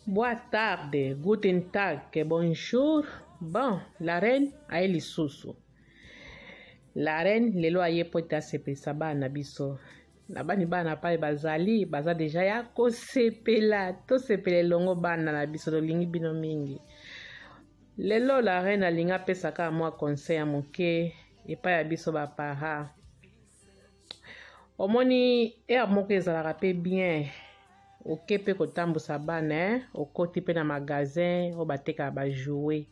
Boa tarde, guten tag, bonjour. Bon, la reine aye lisusu. La reine lelo aye pota sepelisa bana biso. Na bani bana pale bazali, baza deja ya kosepela. Tosepele longo bana na biso tolingi bino mingi. Lelo la reine alinga pesaka mwa conseil ya moke epa ya biso ba para. Omoni moko ezalaka pe bien. Oke pe kotambusa bana okoti pe na magasin o bateka ba jouer.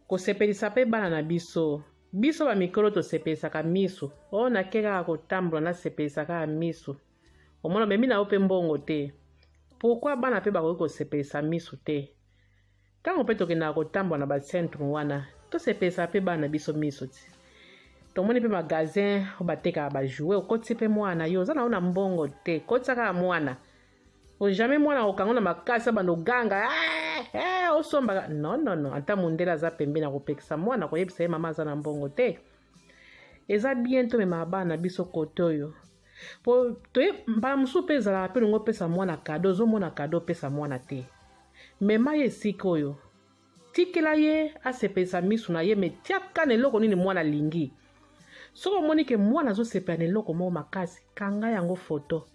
Kosepelisa pe bana na biso. Biso ba mikolo to sepelisaka miso. O na keka kotambula na sepelisaka miso. Omona memi na ope mbongo te. Pourquoi bana pe bakoki kosepelisa miso te? Tango pe tokenda kotambula na ba centre wana, to sepelisa pe bana biso miso ti. Tomoni pe magasin o bateka ba jouer okoti pe mwana yo za na mbongo te. Kotsaka mwana. O jamais mwana okango na makasa bando ganga. Osomba. Non. Anta mundela za pembe na kopekisa mwana koyebisa ye mama za na mbongo te. Eza bientôt me mabana biso kotoyo. Po to ba musu pe za pe ngo pesa mwana cadeau zo mona cadeau pesa mwana te. Mema ye sikoyo. Tikela ye asepesa misu na ye me tiaka ne loko nini mwana lingi. Soko moni ke mwana zo sepela ne loko mo makasi kanga yango photo.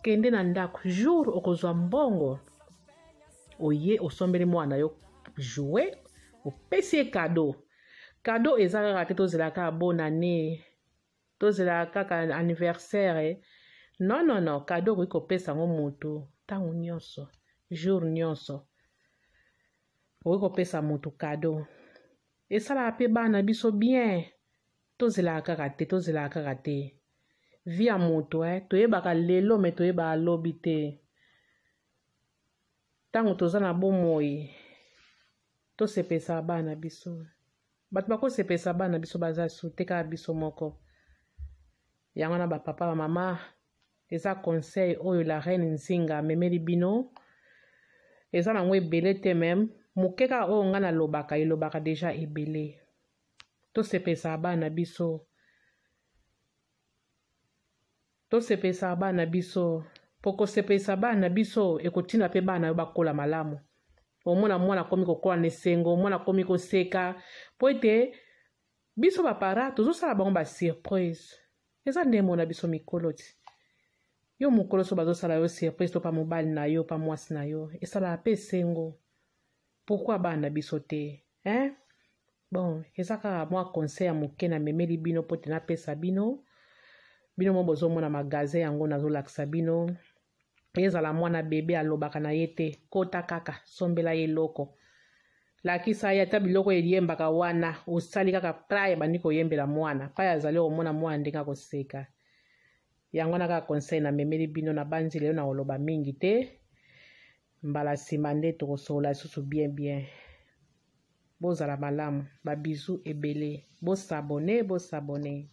Kende na ndako jour okozwa mbongo. Oye osombeli mwana yo jouer opesi ye cadeau. Cadeau ezalaka te tozelaka bonne année. Tozelaka ka anniversaire. Non, cadeau ko kopesa ngo moto tango nyonso, jour nyonso. Ko kopesa moto cadeau. Esala pe bana biso bien. Tozelaka te. Via moto toyebaka lelo me toyeba alobi te. Tango toza na bomoi tosepesa bana biso. Bato bako sepesa bana biso baza suteka biso moko. Yango na ba papa ba mama eza conseil oyo la reine Nzinga memeli bino. Eza na ngwe ebele te même. Mokeka oyo nga na lobaka deja ebele. Tosepesa bana biso. Tosepesa bana biso. Poko sepesa bana biso ekotina pe bana bakola malamu. Omona mwana komi kokola nesengo, mwana komi koseka. Po ete biso bapara tozosala bango ba surprise. Eza ndemo na biso mikolo ti. Yo mokolo so bazosala yo surprise to pa mobali na yo pa mwasi na yo. Esala pe sengo. Pourquoi bana biso te? Bon, eza kaka mwa conseil ya moke na memeli bino po te na pesa bino. Bino mo bozo mona magasin yango nazolakisa bino. Ezala mwana bebe alobaka na ye te. Kota kaka sombela ye loko. Lakisa ya ta biloko eliembaka wana. Osali kaka praye bandi koyembela mwana. Pa yazali omona mwana ndenge akoseka. Yango na kaka conseil na memeli bino na banzi lelo na oloba mingi te. Mbala sima nde tokosola susu bien. Bozala malamu. Ba bisou ebele. Bo s'abonner.